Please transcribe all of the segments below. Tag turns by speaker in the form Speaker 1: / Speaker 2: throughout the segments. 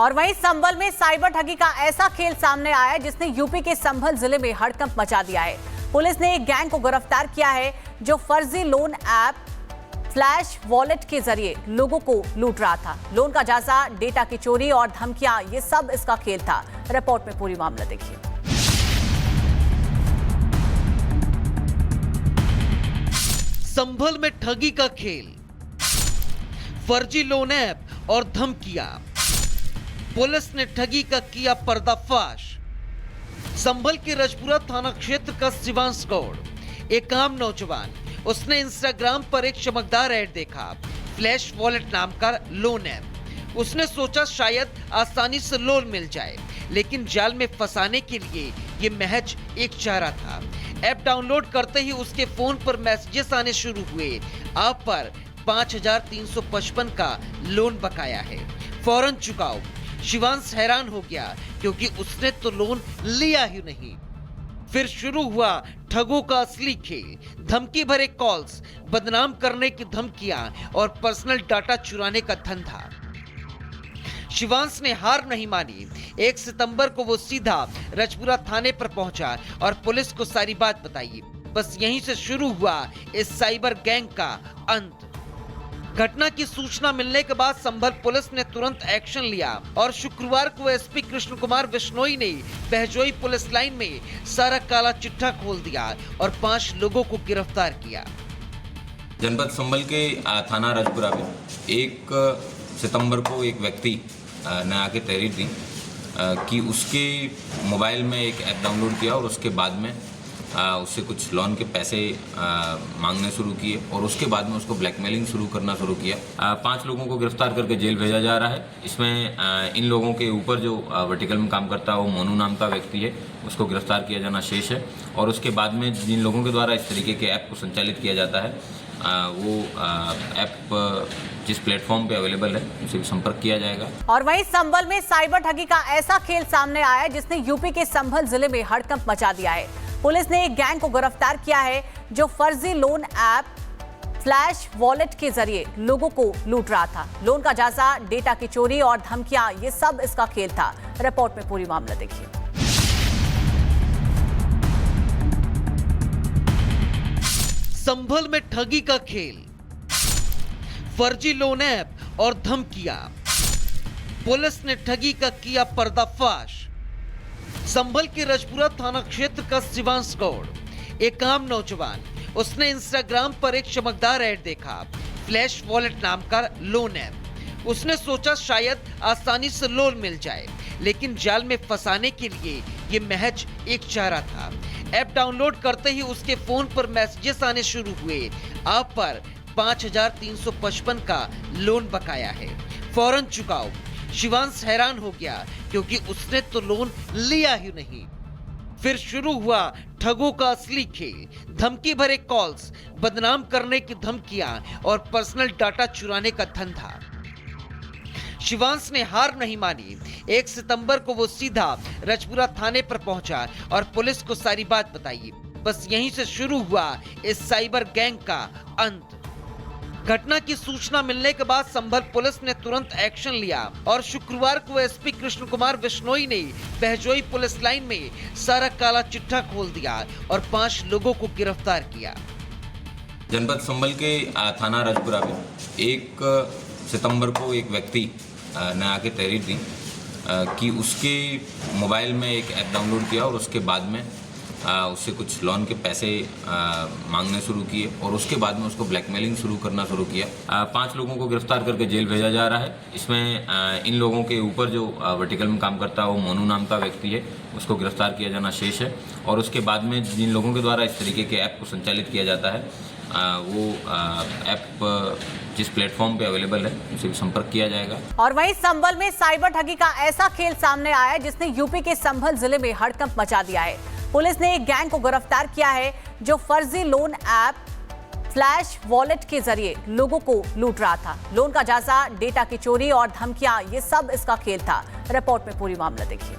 Speaker 1: और वहीं संभल में साइबर ठगी का ऐसा खेल सामने आया है जिसने यूपी के संभल जिले में हड़कंप मचा दिया है। पुलिस ने एक गैंग को गिरफ्तार किया है जो फर्जी लोन ऐप फ्लैश वॉलेट के जरिए लोगों को लूट रहा था। लोन का जासा, डेटा की चोरी और धमकियां, ये सब इसका खेल था। रिपोर्ट में पूरी मामला देखिए।
Speaker 2: संभल में ठगी का खेल, फर्जी लोन ऐप और धमकियां, पुलिस ने ठगी का किया पर्दाफाश। संभल के रजपुरा थाना क्षेत्र का शिवांश गौड़, एक आम नौजवान, उसने इंस्टाग्राम पर एक चमकदार ऐड देखा, फ्लैश वॉलेट नाम का लोन ऐप। उसने सोचा शायद आसानी से लोन मिल जाए, लेकिन जाल में फंसाने के लिए ये महज एक चारा था। ऐप डाउनलोड करते ही उसके फोन पर मैसेजेस आने शुरू हुए, आप पर 5355 का लोन बकाया है, फौरन चुकाओ। शिवांश हैरान हो गया क्योंकि उसने तो लोन लिया ही नहीं। फिर शुरू हुआ ठगों का असली खेल, धमकी भरे कॉल्स, बदनाम करने की धमकियां और पर्सनल डाटा चुराने का धंधा। शिवांश ने हार नहीं मानी। 1 सितंबर को वो सीधा रजपुरा थाने पर पहुंचा और पुलिस को सारी बात बताई। बस यहीं से शुरू हुआ इस साइबर गैंग का अंत। घटना की सूचना मिलने के बाद संभल पुलिस ने तुरंत एक्शन लिया और शुक्रवार को एसपी कृष्ण कुमार बिश्नोई ने बहजोई पुलिस लाइन में सारा काला चिट्ठा खोल दिया और 5 लोगों को गिरफ्तार किया।
Speaker 3: जनपद संभल के थाना रजपुरा में 1 सितंबर को एक व्यक्ति ने आके तहरीर दी कि उसके मोबाइल में एक ऐप डाउनलोड किया और उसके बाद में उससे कुछ लोन के पैसे मांगने शुरू किए और उसके बाद में उसको ब्लैकमेलिंग शुरू करना शुरू किया। 5 लोगों को गिरफ्तार करके जेल भेजा जा रहा है। इसमें इन लोगों के ऊपर जो वर्टिकल में काम करता है वो मोनू नाम का व्यक्ति है, उसको गिरफ्तार किया जाना शेष है। और उसके बाद में जिन लोगों के द्वारा इस तरीके के ऐप को संचालित किया जाता है वो ऐप जिस प्लेटफॉर्म पे अवेलेबल है उसे भी संपर्क किया जाएगा।
Speaker 1: और वहीं संभल में साइबर ठगी का ऐसा खेल सामने आया है जिसने यूपी के संभल जिले में हड़कंप मचा दिया है। पुलिस ने एक गैंग को गिरफ्तार किया है जो फर्जी लोन ऐप फ्लैश वॉलेट के जरिए लोगों को लूट रहा था। लोन का जासा, डेटा की चोरी और धमकियां, ये सब इसका खेल था। रिपोर्ट में पूरी मामला देखिए।
Speaker 2: संभल में ठगी का खेल, फर्जी लोन ऐप और धमकियां, पुलिस ने ठगी का किया पर्दाफाश। संभल के रजपुरा थाना क्षेत्र का शिवांश गौड़, एक आम नौजवान, उसने इंस्टाग्राम पर एक चमकदार ऐड देखा, फ्लैश वॉलेट नाम का लोन ऐप। उसने सोचा शायद आसानी से लोन मिल जाए, लेकिन जाल में फंसाने के लिए ये महज एक चारा था। ऐप डाउनलोड करते ही उसके फोन पर मैसेजेस आने शुरू हुए, आप पर 5355 का लोन बकाया है, फौरन चुकाओ। शिवांश हैरान हो गया क्योंकि उसने तो लोन लिया ही नहीं। फिर शुरू हुआ ठगों का असली खेल, धमकी भरे कॉल्स, बदनाम करने की धमकियां और पर्सनल डाटा चुराने का धंधा। शिवांश ने हार नहीं मानी। 1 सितंबर को वो सीधा रजपुरा थाने पर पहुंचा और पुलिस को सारी बात बताई। बस यहीं से शुरू हुआ इस साइबर गैंग का अंत। घटना की सूचना मिलने के बाद संभल पुलिस ने तुरंत एक्शन लिया और शुक्रवार को एसपी कृष्ण कुमार बिश्नोई ने बहजोई पुलिस लाइन में सारा काला चिट्ठा खोल दिया और 5 लोगों को गिरफ्तार किया।
Speaker 3: जनपद संभल के थाना रजपुरा में 1 सितंबर को एक व्यक्ति ने आके तहरीर दी कि उसके मोबाइल में एक ऐप डाउनलोड किया और उसके बाद में उससे कुछ लोन के पैसे मांगने शुरू किए और उसके बाद में उसको ब्लैकमेलिंग शुरू करना शुरू किया। 5 लोगों को गिरफ्तार करके जेल भेजा जा रहा है। इसमें इन लोगों के ऊपर जो वर्टिकल में काम करता है वो मोनू नाम का व्यक्ति है, उसको गिरफ्तार किया जाना शेष है। और उसके बाद में जिन लोगों के द्वारा इस तरीके के ऐप को संचालित किया जाता है वो ऐप जिस प्लेटफॉर्म पे अवेलेबल है उसे भी संपर्क किया जाएगा।
Speaker 1: और वहीं संभल में साइबर ठगी का ऐसा खेल सामने आया है जिसने यूपी के संभल जिले में हड़कंप मचा दिया है। पुलिस ने एक गैंग को गिरफ्तार किया है जो फर्जी लोन ऐप फ्लैश वॉलेट के जरिए लोगों को लूट रहा था। लोन का जासा, डेटा की चोरी और धमकियां, ये सब इसका खेल था। रिपोर्ट में पूरी मामला देखिए।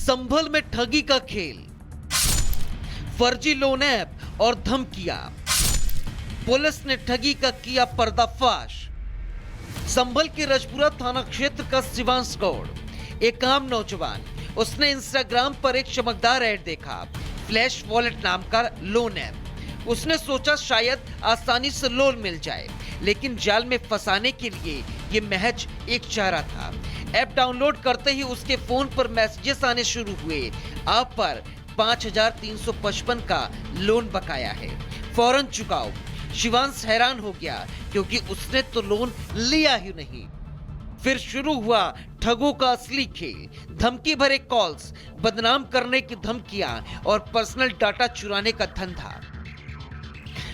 Speaker 2: संभल में ठगी का खेल, फर्जी लोन ऐप और धमकियां, पुलिस ने ठगी का किया पर्दाफाश। संभल के रजपुरा थाना क्षेत्र का शिवांश गौड़, एक आम नौजवान, उसने इंस्टाग्राम पर एक चमकदार ऐड देखा, फ्लैश वॉलेट नाम का लोन ऐप। उसने सोचा शायद आसानी से लोन मिल जाए, लेकिन जाल में फंसाने के लिए ये महज एक चारा था। ऐप डाउनलोड करते ही उसके फोन पर मैसेजेस आने शुरू हुए, आप पर 5,355 का लोन बकाया है, फौरन चुकाओ। शिवांश हैरान हो गया क्योंकि उसने तो लोन लिया ही नहीं। फिर शुरू हुआ ठगों का असली खेल, धमकी भरे कॉल्स, बदनाम करने की धमकियां और पर्सनल डाटा चुराने का धंधा।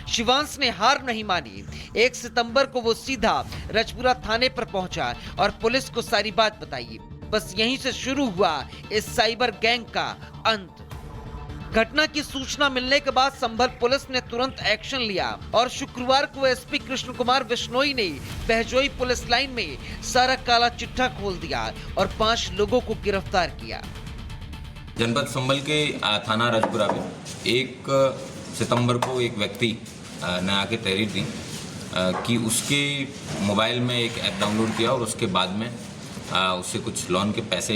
Speaker 2: शिवांश ने हार नहीं मानी। 1 सितंबर को वो सीधा रजपुरा थाने पर पहुंचा और पुलिस को सारी बात बताई। बस यहीं से शुरू हुआ इस साइबर गैंग का अंत। घटना की सूचना मिलने के बाद संभल पुलिस ने तुरंत एक्शन लिया और शुक्रवार को एसपी कृष्ण कुमार बिश्नोई ने बहजोई पुलिस लाइन में सारा काला चिट्ठा खोल दिया और 5 लोगों को गिरफ्तार किया।
Speaker 3: जनपद संभल के थाना रजपुरा में 1 सितंबर को एक व्यक्ति ने आके तहरीर दी कि उसके मोबाइल में एक ऐप डाउनलोड किया और उसके बाद में उससे कुछ लोन के पैसे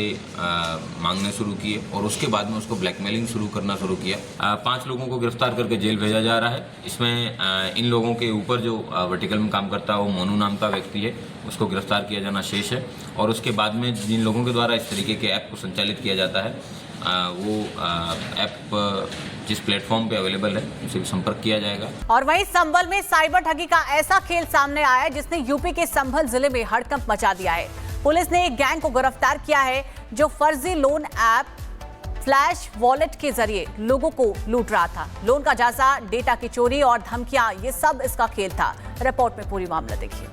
Speaker 3: मांगने शुरू किए और उसके बाद में उसको ब्लैकमेलिंग शुरू करना शुरू किया। 5 लोगों को गिरफ्तार करके जेल भेजा जा रहा है। इसमें इन लोगों के ऊपर जो वर्टिकल में काम करता है वो मोनू नाम का व्यक्ति है, उसको गिरफ्तार किया जाना शेष है। और उसके बाद में जिन लोगों के द्वारा इस तरीके के ऐप को संचालित किया जाता है वो ऐप जिस प्लेटफॉर्म पे अवेलेबल है उसे भी संपर्क किया जाएगा।
Speaker 1: और वहीं संभल में साइबर ठगी का ऐसा खेल सामने आया है जिसने यूपी के संभल जिले में हड़कंप मचा दिया है। पुलिस ने एक गैंग को गिरफ्तार किया है जो फर्जी लोन ऐप फ्लैश वॉलेट के जरिए लोगों को लूट रहा था। लोन का जासा, डेटा की चोरी और धमकियां, ये सब इसका खेल था। रिपोर्ट में पूरी मामला देखिए।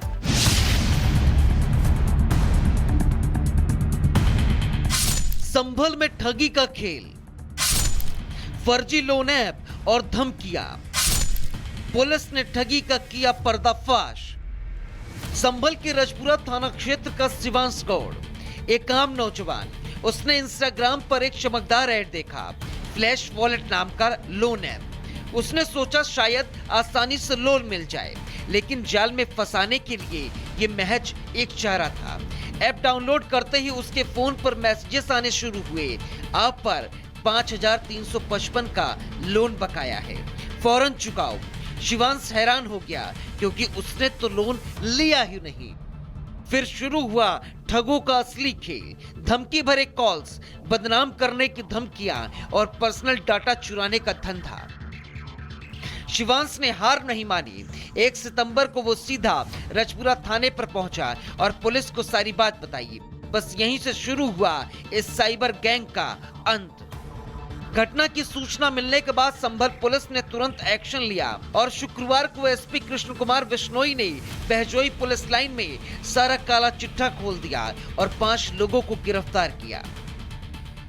Speaker 2: संभल में ठगी का खेल, फर्जी लोन ऐप और धमकियां, पुलिस ने ठगी का किया पर्दाफाश। संभल के रजपुरा थाना क्षेत्र का शिवांश गौड़, एक आम नौजवान, उसने इंस्टाग्राम पर एक चमकदार ऐड देखा, फ्लैश वॉलेट नाम का लोन ऐप। उसने सोचा शायद आसानी से लोन मिल जाए, लेकिन जाल में फंसाने के लिए ये महज एक चारा था। ऐप डाउनलोड करते ही उसके फोन पर मैसेजेस आने शुरू हुए, आप पर 5,355 का लोन बकाया है, फौरन चुकाओ। शिवांश हैरान हो गया क्योंकि उसने तो लोन लिया ही नहीं। फिर शुरू हुआ ठगों का असली खेल, धमकी भरे कॉल्स, बदनाम करने की धमकियां और पर्सनल डाटा चुराने का धंधा। शिवांश ने हार नहीं मानी। 1 सितंबर को वो सीधा रजपुरा थाने पर पहुंचा और पुलिस को सारी बात बताई। बस यहीं से शुरू हुआ इस साइबर गैंग का अंत। घटना की सूचना मिलने के बाद संभल पुलिस ने तुरंत एक्शन लिया और शुक्रवार को एसपी कृष्ण कुमार बिश्नोई ने बहजोई पुलिस लाइन में सारा काला चिट्ठा खोल दिया और 5 लोगों को गिरफ्तार किया।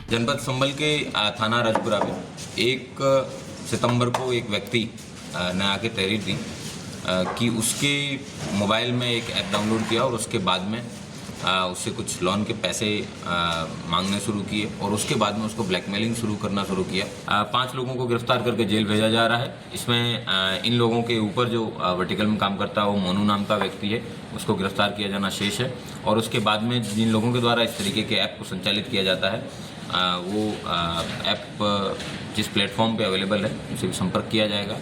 Speaker 3: जनपद संभल के थाना रजपुरा में 1 सितंबर को एक व्यक्ति ने आके तहरीर दी कि उसके मोबाइल में एक ऐप डाउनलोड किया और उसके बाद में उससे कुछ लोन के पैसे मांगने शुरू किए और उसके बाद में उसको ब्लैकमेलिंग शुरू करना शुरू किया। 5 लोगों को गिरफ्तार करके जेल भेजा जा रहा है। इसमें इन लोगों के ऊपर जो वर्टिकल में काम करता है वो मोनू नाम का व्यक्ति है, उसको गिरफ्तार किया जाना शेष है। और उसके बाद में जिन लोगों के द्वारा इस तरीके के ऐप को संचालित किया जाता है वो ऐप जिस प्लेटफॉर्म पे अवेलेबल है उसे भी संपर्क किया जाएगा।